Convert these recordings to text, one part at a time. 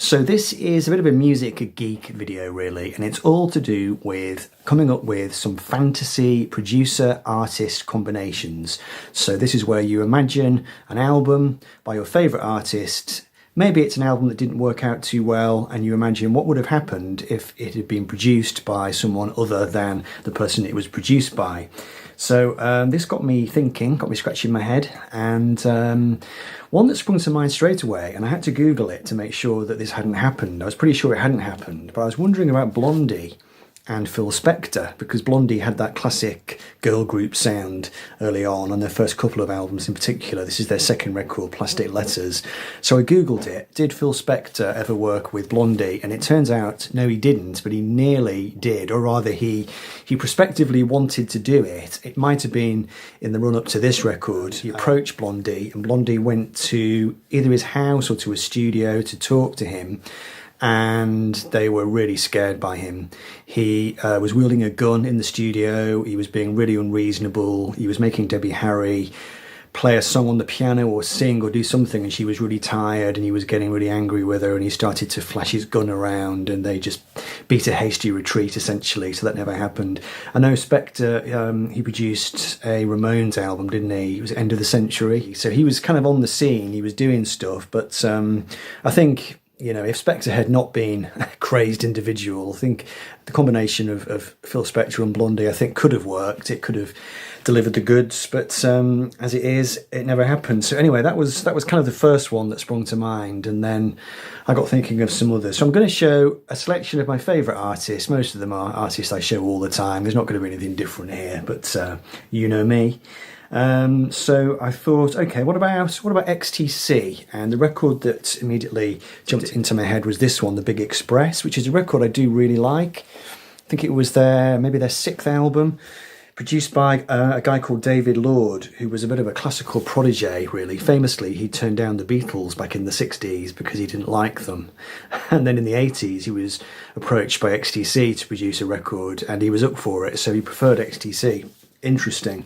So this is a bit of a music geek video really, and it's all to do with coming up with some fantasy producer-artist combinations. So this is where you imagine an album by your favourite artist. Maybe it's an album that didn't work out too well, and you imagine what would have happened if it had been produced by someone other than the person it was produced by. So this got me thinking, got me scratching my head, and one that sprung to mind straight away, and I had to Google it to make sure that this hadn't happened. I was pretty sure it hadn't happened, but I was wondering about Blondie and Phil Spector, because Blondie had that classic girl group sound early on their first couple of albums in particular. This is their second record, Plastic Letters. So I Googled it. Did Phil Spector ever work with Blondie? And it turns out, no, he didn't, but he nearly did, or rather he prospectively wanted to do it. It might have been in the run-up to this record. He approached Blondie, and Blondie went to either his house or to a studio to talk to him, and they were really scared by him. He was wielding a gun in the studio, he was being really unreasonable, he was making Debbie Harry play a song on the piano or sing or do something, and she was really tired and he was getting really angry with her, and he started to flash his gun around and they just beat a hasty retreat essentially, so that never happened. I know Spector, he produced a Ramones album, didn't he? It was End of the Century, so he was kind of on the scene, he was doing stuff, but I think, you know, if Spector had not been a crazed individual, I think the combination of Phil Spector and Blondie, I think, could have worked. It could have delivered the goods, but as it is, it never happened. So anyway, that was kind of the first one that sprung to mind, and then I got thinking of some others. So I'm going to show a selection of my favourite artists. Most of them are artists I show all the time. There's not going to be anything different here, but you know me. So I thought, okay, what about XTC? And the record that immediately jumped into my head was this one, The Big Express, which is a record I do really like. I think it was maybe their 6th album, produced by a guy called David Lord, who was a bit of a classical protege, really. Famously, he turned down the Beatles back in the 60s because he didn't like them. And then in the 80s, he was approached by XTC to produce a record, and he was up for it, so he preferred XTC. Interesting.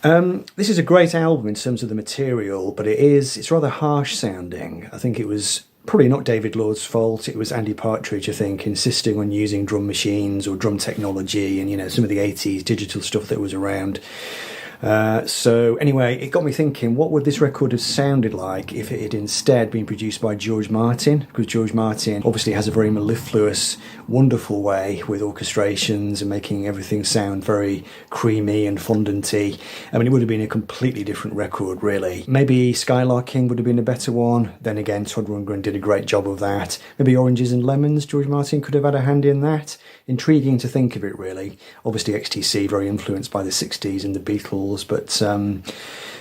This is a great album in terms of the material, but it's rather harsh sounding. I think it was probably not David Lord's fault. It was Andy Partridge, I think, insisting on using drum machines or drum technology and, you know, some of the 80s digital stuff that was around. So anyway, it got me thinking, what would this record have sounded like if it had instead been produced by George Martin? Because George Martin obviously has a very mellifluous, wonderful way with orchestrations and making everything sound very creamy and fondanty. I mean, it would have been a completely different record, really. Maybe Skylarking would have been a better one. Then again, Todd Rundgren did a great job of that. Maybe Oranges and Lemons, George Martin could have had a hand in that. Intriguing to think of it, really. Obviously, XTC, very influenced by the 60s and the Beatles, but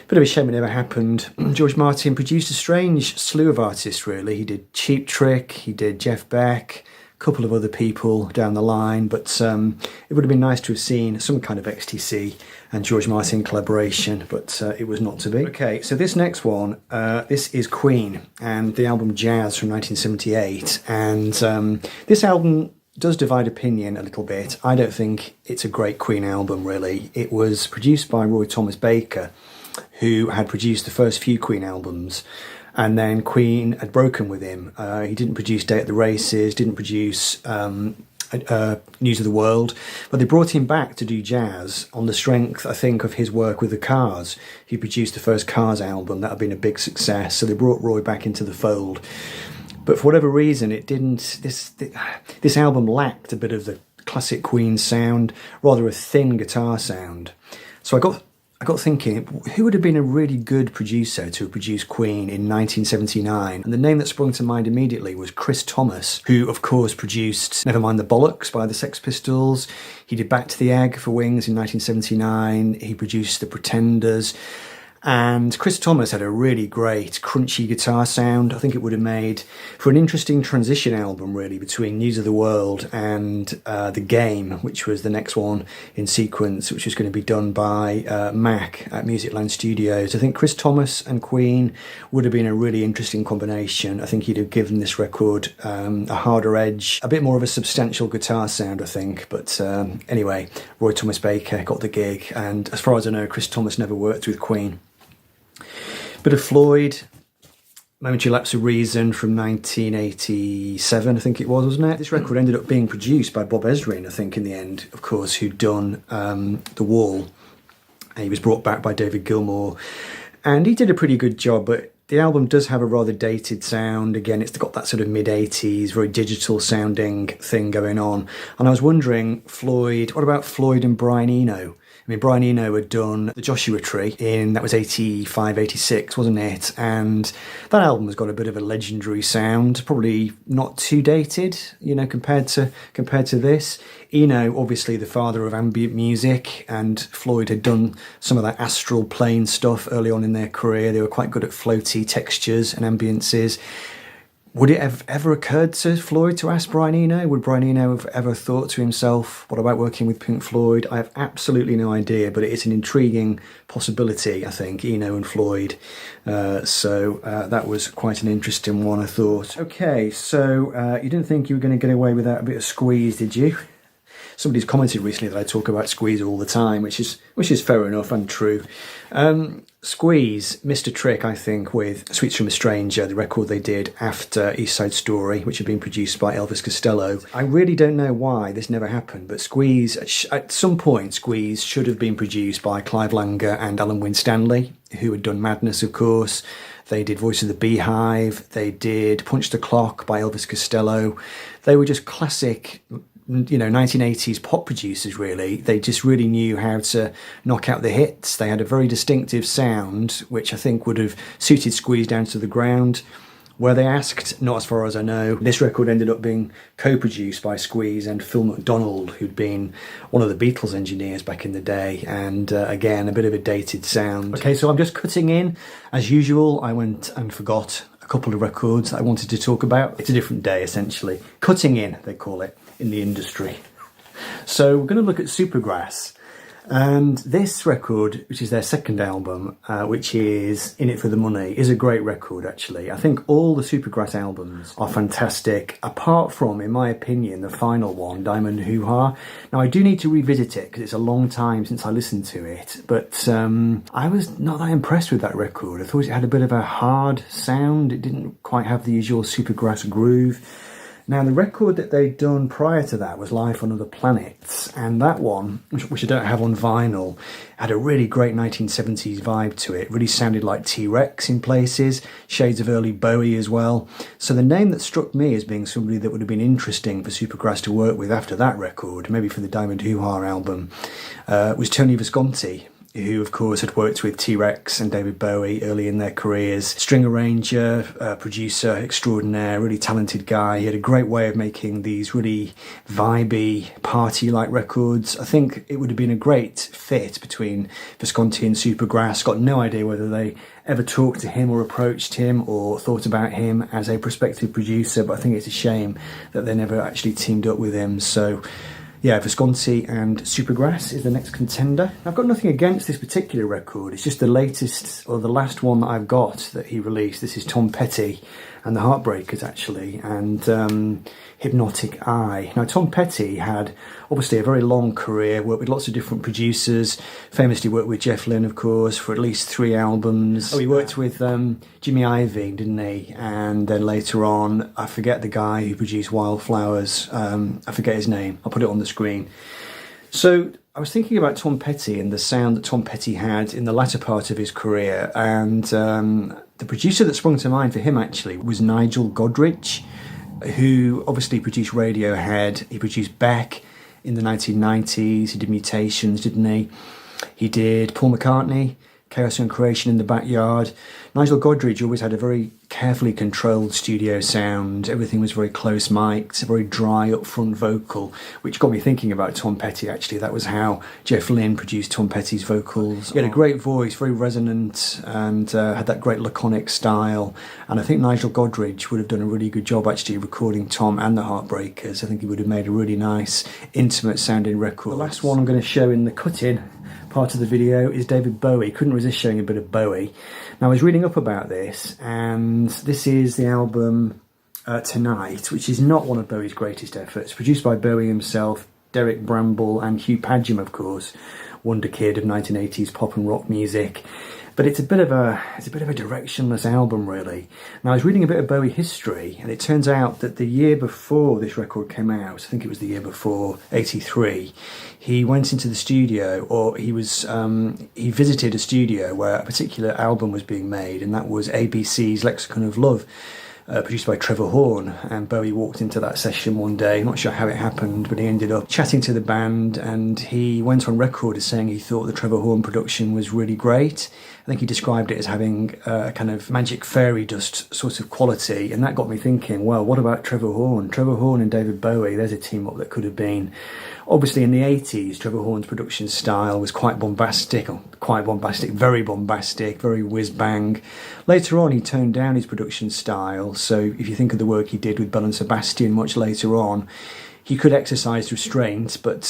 bit of a shame it never happened. George Martin produced a strange slew of artists, really. He did Cheap Trick, he did Jeff Beck, a couple of other people down the line, but it would have been nice to have seen some kind of XTC and George Martin collaboration, but it was not to be. Okay, so this next one, this is Queen and the album Jazz from 1978, and this album does divide opinion a little bit. I don't think it's a great Queen album, really. It was produced by Roy Thomas Baker, who had produced the first few Queen albums, and then Queen had broken with him. He didn't produce Day at the Races, didn't produce News of the World, but they brought him back to do Jazz on the strength, I think, of his work with the Cars. He produced the first Cars album, that had been a big success, so they brought Roy back into the fold. But for whatever reason, it didn't. This album lacked a bit of the classic Queen sound, rather a thin guitar sound. So I got thinking, who would have been a really good producer to have produced Queen in 1979? And the name that sprung to mind immediately was Chris Thomas, who of course produced Nevermind the Bollocks by the Sex Pistols. He did Back to the Egg for Wings in 1979. He produced The Pretenders. And Chris Thomas had a really great crunchy guitar sound. I think it would have made for an interesting transition album, really, between News of the World and The Game, which was the next one in sequence, which was going to be done by Mac at Musicland Studios. I think Chris Thomas and Queen would have been a really interesting combination. I think he'd have given this record a harder edge, a bit more of a substantial guitar sound, I think. But anyway, Roy Thomas Baker got the gig, and as far as I know, Chris Thomas never worked with Queen. Bit of Floyd, Momentary Lapse of Reason from 1987, I think it was, wasn't it? This record ended up being produced by Bob Ezrin, I think, in the end, of course, who'd done The Wall. And he was brought back by David Gilmour, and he did a pretty good job, but the album does have a rather dated sound. Again, it's got that sort of mid-80s, very digital sounding thing going on. And I was wondering, Floyd, what about Floyd and Brian Eno? I mean, Brian Eno had done the Joshua Tree that was 85, 86, wasn't it? And that album has got a bit of a legendary sound, probably not too dated, you know, compared to this. Eno, obviously the father of ambient music, and Floyd had done some of that astral plane stuff early on in their career. They were quite good at floaty textures and ambiences. Would it have ever occurred to Floyd to ask Brian Eno? Would Brian Eno have ever thought to himself, what about working with Pink Floyd? I have absolutely no idea, but it's an intriguing possibility, I think, Eno and Floyd. So that was quite an interesting one, I thought. Okay, so you didn't think you were going to get away without a bit of Squeeze, did you? Somebody's commented recently that I talk about Squeeze all the time, which is fair enough and true. Squeeze missed a trick, I think, with Sweets from a Stranger, the record they did after East Side Story, which had been produced by Elvis Costello. I really don't know why this never happened, but Squeeze, at some point, Squeeze should have been produced by Clive Langer and Alan Winstanley, who had done Madness, of course. They did Voice of the Beehive. They did Punch the Clock by Elvis Costello. They were just classic, you know, 1980s pop producers, really. They just really knew how to knock out the hits. They had a very distinctive sound, which I think would have suited Squeeze down to the ground. Were they asked? Not as far as I know. This record ended up being co-produced by Squeeze and Phil McDonald, who'd been one of the Beatles engineers back in the day, and again, a bit of a dated sound. Okay, so I'm just cutting in. As usual, I went and forgot a couple of records that I wanted to talk about. It's a different day, essentially. Cutting in, they call it in the industry. So we're going to look at Supergrass, and this record, which is their second album, which is In It for the Money, is a great record, actually. I think all the Supergrass albums are fantastic, apart from, in my opinion, the final one, Diamond Hoo Ha. Now, I do need to revisit it because it's a long time since I listened to it, but I was not that impressed with that record. I thought it had a bit of a hard sound. It didn't quite have the usual Supergrass groove. Now, the record that they'd done prior to that was Life on Other Planets, and that one, which I don't have on vinyl, had a really great 1970s vibe to it. Really sounded like T-Rex in places, shades of early Bowie as well. So the name that struck me as being somebody that would have been interesting for Supergrass to work with after that record, maybe for the Diamond Hoo Ha album, was Tony Visconti, who of course had worked with T-Rex and David Bowie early in their careers. String arranger, producer extraordinaire, really talented guy. He had a great way of making these really vibey, party-like records. I think it would have been a great fit between Visconti and Supergrass. Got no idea whether they ever talked to him or approached him or thought about him as a prospective producer, but I think it's a shame that they never actually teamed up with him. So yeah, Visconti and Supergrass is the next contender. I've got nothing against this particular record. It's just the latest, or the last one that I've got that he released. This is Tom Petty and the Heartbreakers, actually, and Hypnotic Eye. Now, Tom Petty had obviously a very long career, worked with lots of different producers, famously worked with Jeff Lynne, of course, for at least 3 albums. Oh, he worked with Jimmy Iovine, didn't he? And then later on, I forget the guy who produced Wildflowers. I forget his name. I'll put it on the screen. So I was thinking about Tom Petty and the sound that Tom Petty had in the latter part of his career, and the producer that sprung to mind for him actually was Nigel Godrich, who obviously produced Radiohead. He produced Beck in the 1990s. He did Mutations, didn't he? He did Paul McCartney, Chaos and Creation in the Backyard. Nigel Godrich always had a very carefully controlled studio sound. Everything was very close mic'd, a very dry upfront vocal, which got me thinking about Tom Petty, actually. That was how Jeff Lynne produced Tom Petty's vocals. He had a great voice, very resonant, and had that great laconic style. And I think Nigel Godrich would have done a really good job, actually, recording Tom and the Heartbreakers. I think he would have made a really nice, intimate sounding record. The last one I'm going to show in the cut-in part of the video is David Bowie. Couldn't resist showing a bit of Bowie. Now, I was reading up about this, and this is the album Tonight, which is not one of Bowie's greatest efforts. Produced by Bowie himself, Derek Bramble and Hugh Padgham, of course, wonder kid of 1980s pop and rock music. But it's a bit of a directionless album, really. Now, I was reading a bit of Bowie history, and it turns out that the year before this record came out, I think it was the year before, 83, he went into the studio, or he visited a studio where a particular album was being made, and that was ABC's Lexicon of Love, produced by Trevor Horn. And Bowie walked into that session one day, not sure how it happened, but he ended up chatting to the band, and he went on record as saying he thought the Trevor Horn production was really great. I think he described it as having a kind of magic fairy dust sort of quality, and that got me thinking, well, what about Trevor Horn? Trevor Horn and David Bowie, there's a team up that could have been. Obviously, in the 80s, Trevor Horn's production style was quite bombastic, very bombastic, very whiz-bang. Later on, he toned down his production style, so if you think of the work he did with Bell and Sebastian much later on, he could exercise restraint, but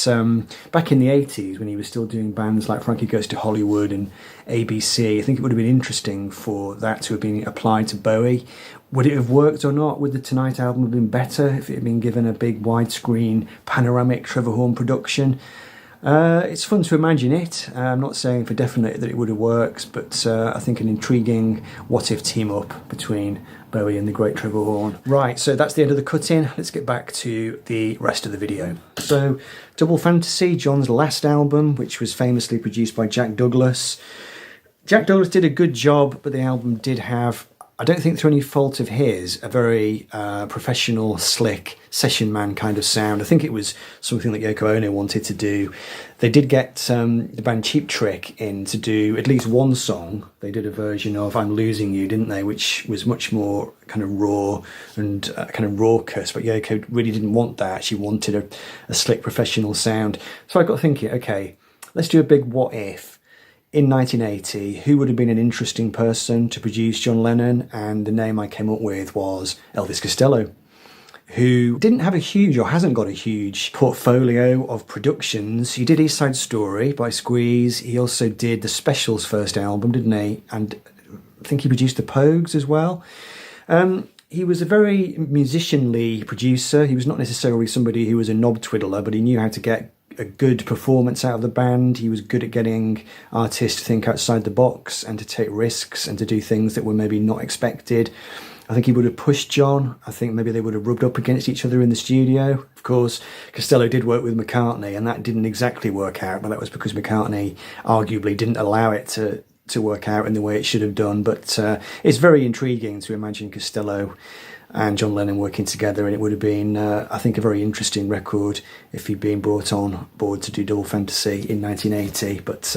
back in the 80s, when he was still doing bands like Frankie Goes to Hollywood and ABC, I think it would have been interesting for that to have been applied to Bowie. Would it have worked or not? Would the Tonight album have been better if it had been given a big widescreen panoramic Trevor Horn production? It's fun to imagine it. I'm not saying for definite that it would have worked, but I think an intriguing what-if team-up between Bowie and the great Trevor Horn. Right, so that's the end of the cut-in. Let's get back to the rest of the video. So, Double Fantasy, John's last album, which was famously produced by Jack Douglas. Jack Douglas did a good job, but the album did have, I don't think through any fault of his, a very professional, slick, session man kind of sound. I think it was something that Yoko Ono wanted to do. They did get the band Cheap Trick in to do at least one song. They did a version of I'm Losing You, didn't they, which was much more kind of raw and kind of raucous, but Yoko really didn't want that. She wanted a slick, professional sound. So I got thinking, okay, let's do a big what if. In 1980, who would have been an interesting person to produce John Lennon? And the name I came up with was Elvis Costello, who didn't have a huge, or hasn't got a huge, portfolio of productions. He did East Side Story by Squeeze. He also did the Specials' first album, didn't he? And I think he produced the Pogues as well. He was a very musicianly producer. He was not necessarily somebody who was a knob twiddler, but he knew how to get a good performance out of the band. He was good at getting artists to think outside the box and to take risks and to do things that were maybe not expected. I think he would have pushed John. I think maybe they would have rubbed up against each other in the studio. Of course, Costello did work with McCartney, and that didn't exactly work out, but that was because McCartney arguably didn't allow it to work out in the way it should have done. But it's very intriguing to imagine Costello and John Lennon working together, and it would have been, I think, a very interesting record if he'd been brought on board to do Double Fantasy in 1980. But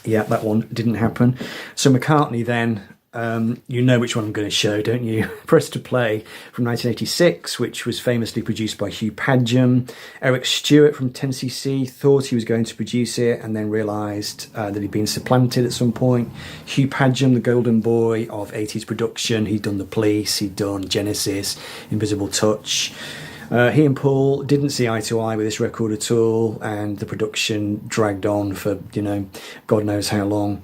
yeah, that one didn't happen. So McCartney then, you know which one I'm going to show, don't you? Press to Play from 1986, which was famously produced by Hugh Padgham. Eric Stewart from 10cc thought he was going to produce it and then realised that he'd been supplanted at some point. Hugh Padgham, the golden boy of 80s production, he'd done The Police, he'd done Genesis, Invisible Touch. He and Paul didn't see eye to eye with this record at all, and the production dragged on for, God knows how long.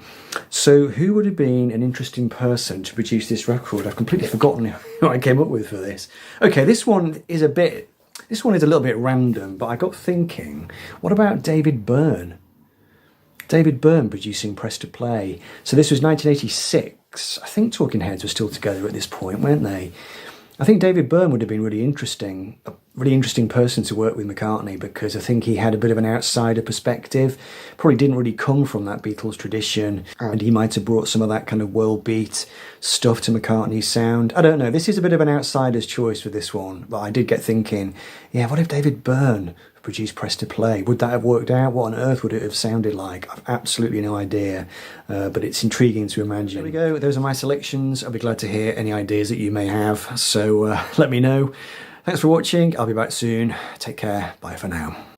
So who would have been an interesting person to produce this record? I've completely forgotten what I came up with for this. Okay, this one is a little bit random, but I got thinking, what about David Byrne? David Byrne producing Press to Play. So this was 1986. I think Talking Heads were still together at this point, weren't they? I think David Byrne would have been really interesting, a really interesting person to work with McCartney, because I think he had a bit of an outsider perspective, probably didn't really come from that Beatles tradition, and he might have brought some of that kind of world beat stuff to McCartney's sound. I don't know, this is a bit of an outsider's choice for this one, but I did get thinking, yeah, what if David Byrne produced Press to Play? Would that have worked out? What on earth would it have sounded like? I've absolutely no idea, but it's intriguing to imagine. There we go, those are my selections. I'll be glad to hear any ideas that you may have, so let me know. Thanks for watching, I'll be back soon. Take care, bye for now.